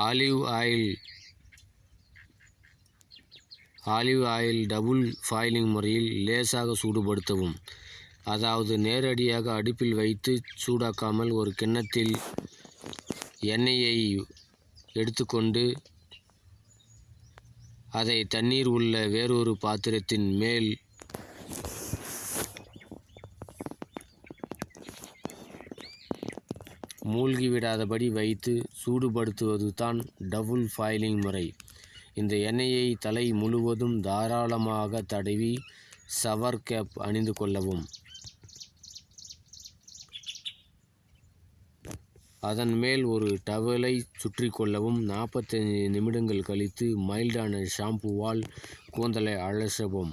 Olive oil double boiling முறையில் லேசாக சூடுபடுத்தவும். அதாவது நேரடியாக அடுப்பில் வைத்து சூடாக்காமல் ஒரு கிண்ணத்தில் எண்ணெயை எடுத்துக்கொண்டு அதை தண்ணீர் உள்ள வேறொரு பாத்திரத்தின் மேல் மூழ்கிவிடாதபடி வைத்து சூடுபடுத்துவது தான் டபுள் பாயிலிங் முறை. இந்த எண்ணெயை தலை முழுவதும் தாராளமாக தடவி ஷவர் கேப் அணிந்து கொள்ளவும். அதன் மேல் ஒரு டவலை சுற்றி கொள்ளவும். 45 நிமிடங்கள் கழித்து மைல்டான ஷாம்புவால் கூந்தலை அலசவும்.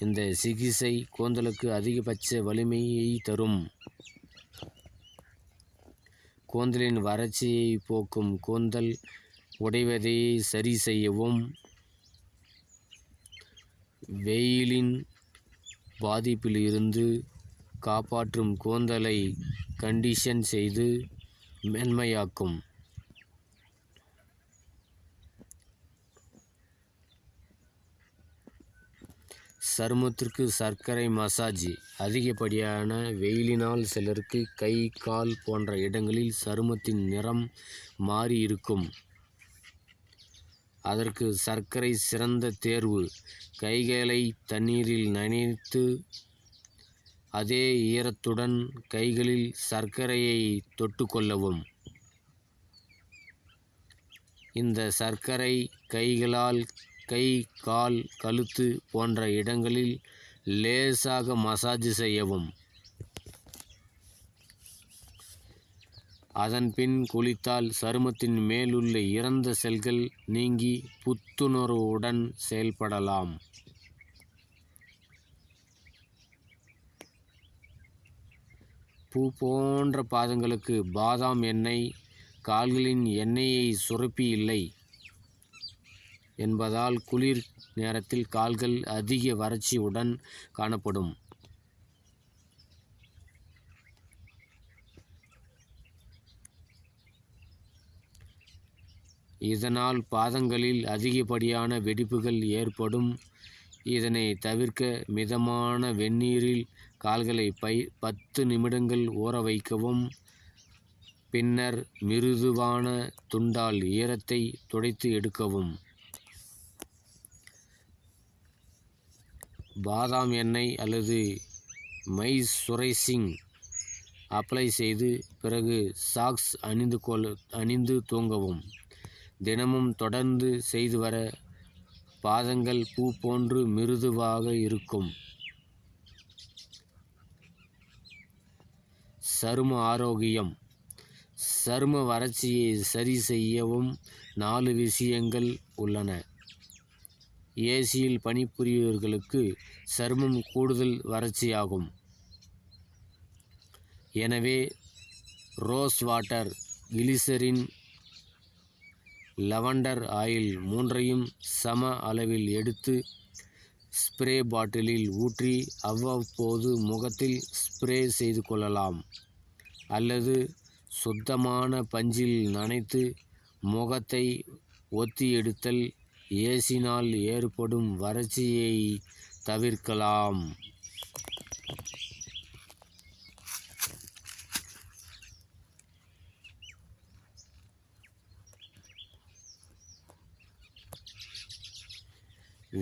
இந்த சிகிச்சை கூந்தலுக்கு அதிகபட்ச வலிமையை தரும். கூந்தலின் வறட்சியை போக்கும், கூந்தல் உடைவதை சரி செய்யவும், வெயிலின் பாதிப்பிலிருந்து காப்பாற்றும், கூந்தலை கண்டிஷன் செய்து மென்மையாக்கும். சருமத்திற்கு சர்க்கரை மசாஜ். அதிகப்படியான வெயிலினால் சிலருக்கு கை, கால் போன்ற இடங்களில் சருமத்தின் நிறம் மாறி இருக்கும். அதற்கு சர்க்கரை சிறந்த தேர்வு. கைகளை தண்ணீரில் நனைத்து அதே ஈரத்துடன் கைகளில் சர்க்கரையை தொட்டுக்கொள்ளவும். இந்த சர்க்கரை கைகளால் கை, கால், கழுத்து போன்ற இடங்களில் லேசாக மசாஜ் செய்யவும். அதன் பின் குளித்தால் சருமத்தின் மேலுள்ள இறந்த செல்கள் நீங்கி புத்துணர்வுடன் செயல்படலாம். பூ போன்ற பாதங்களுக்கு பாதாம் எண்ணெய். கால்களின் எண்ணெயை சுரப்பி இல்லை என்பதால் குளிர் நேரத்தில் கால்கள் அதிக வறட்சியுடன் காணப்படும். இதனால் பாதங்களில் அதிகப்படியான வெடிப்புகள் ஏற்படும். இதனை தவிர்க்க மிதமான வெந்நீரில் கால்களை 10 நிமிடங்கள் ஊற வைக்கவும். பின்னர் மிருதுவான துண்டால் ஈரத்தை துடைத்து எடுக்கவும். பாதாம் எண்ணெய் அல்லது மாய்ஸ்சரைசிங் அப்ளை செய்து பிறகு சாக்ஸ் அணிந்து தூங்கவும். தினமும் தொடர்ந்து செய்து வர பாதங்கள் பூ போன்று மிருதுவாக இருக்கும். சரும ஆரோக்கியம். சரும வறட்சியை சரி செய்யவும் 4 விஷயங்கள் உள்ளன. ஏசியில் பணிபுரிபவர்களுக்கு சருமம் கூடுதல் வறட்சியாகும். எனவே rose water, glycerin, lavender oil மூன்றையும் சம அளவில் எடுத்து ஸ்ப்ரே பாட்டிலில் ஊற்றி அவ்வப்போது முகத்தில் ஸ்ப்ரே செய்து கொள்ளலாம். அல்லது சுத்தமான பஞ்சில் நனைத்து முகத்தை ஒத்தி எடுத்தல் ஏசினால் ஏற்படும் வறட்சியை தவிர்க்கலாம்.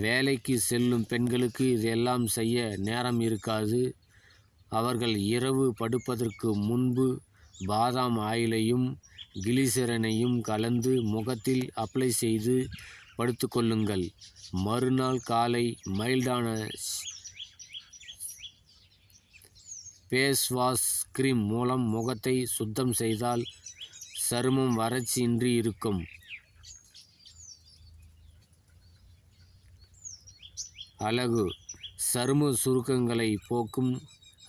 வேலைக்கு செல்லும் பெண்களுக்கு இதெல்லாம் செய்ய நேரம் இருக்காது. அவர்கள் இரவு படுப்பதற்கு முன்பு பாதாம் ஆயிலையும் கிளிசரினையும் கலந்து முகத்தில் அப்ளை செய்து படுத்துக்கொள்ளுங்கள். மறுநாள் காலை மைல்டான ஃபேஸ் வாஷ் கிரீம் மூலம் முகத்தை சுத்தம் செய்தால் சருமம் வறட்சியின்றி இருக்கும். அழகு. சரும சுருக்கங்களை போக்கும்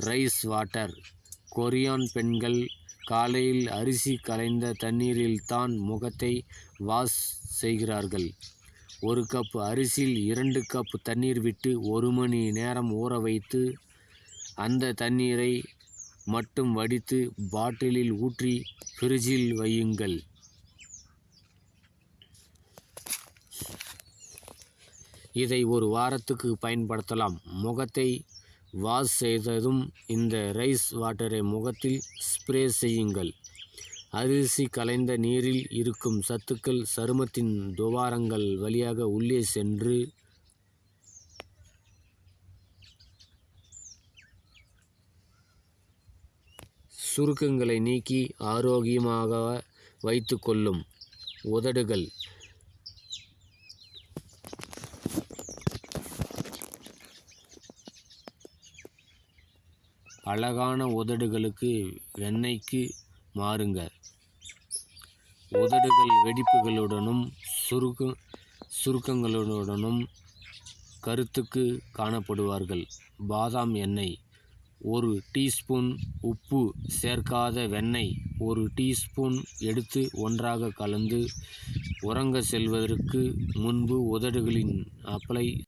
ரைஸ் வாட்டர். கொரியான் பெண்கள் காலையில் அரிசி கலைந்த தண்ணீரில் தான் முகத்தை வாஷ் செய்கிறார்கள். 1 கப் அரிசியில் 2 கப் தண்ணீர் விட்டு 1 மணி நேரம் ஊற வைத்து அந்த தண்ணீரை மட்டும் வடித்து பாட்டிலில் ஊற்றி ஃப்ரிட்ஜில் வையுங்கள். இதை ஒரு வாரத்துக்கு பயன்படுத்தலாம். முகத்தை வாஷ் செய்ததும் இந்த ரைஸ் வாட்டரை முகத்தில் ஸ்ப்ரே செய்யுங்கள். அரிசி கலைந்த நீரில் இருக்கும் சத்துக்கள் சருமத்தின் துவாரங்கள் வழியாக உள்ளே சென்று சுருக்கங்களை நீக்கி ஆரோக்கியமாக வைத்து கொள்ளும். உதடுகள் அழகான உதடுகளுக்கு வெண்ணெய்க்கு மாறுங்க. உதடுகள் வெடிப்புகளுடனும் சுருக்கங்களுடனும் கருத்துக்கு காணப்படுவார்கள். பாதாம் எண்ணெய் 1 டீஸ்பூன். உப்பு சேர்க்காத வெண்ணெய் 1 டீஸ்பூன் எடுத்து ஒன்றாக கலந்து உறங்க செல்வதற்கு முன்பு உதடுகளின் அப்ளை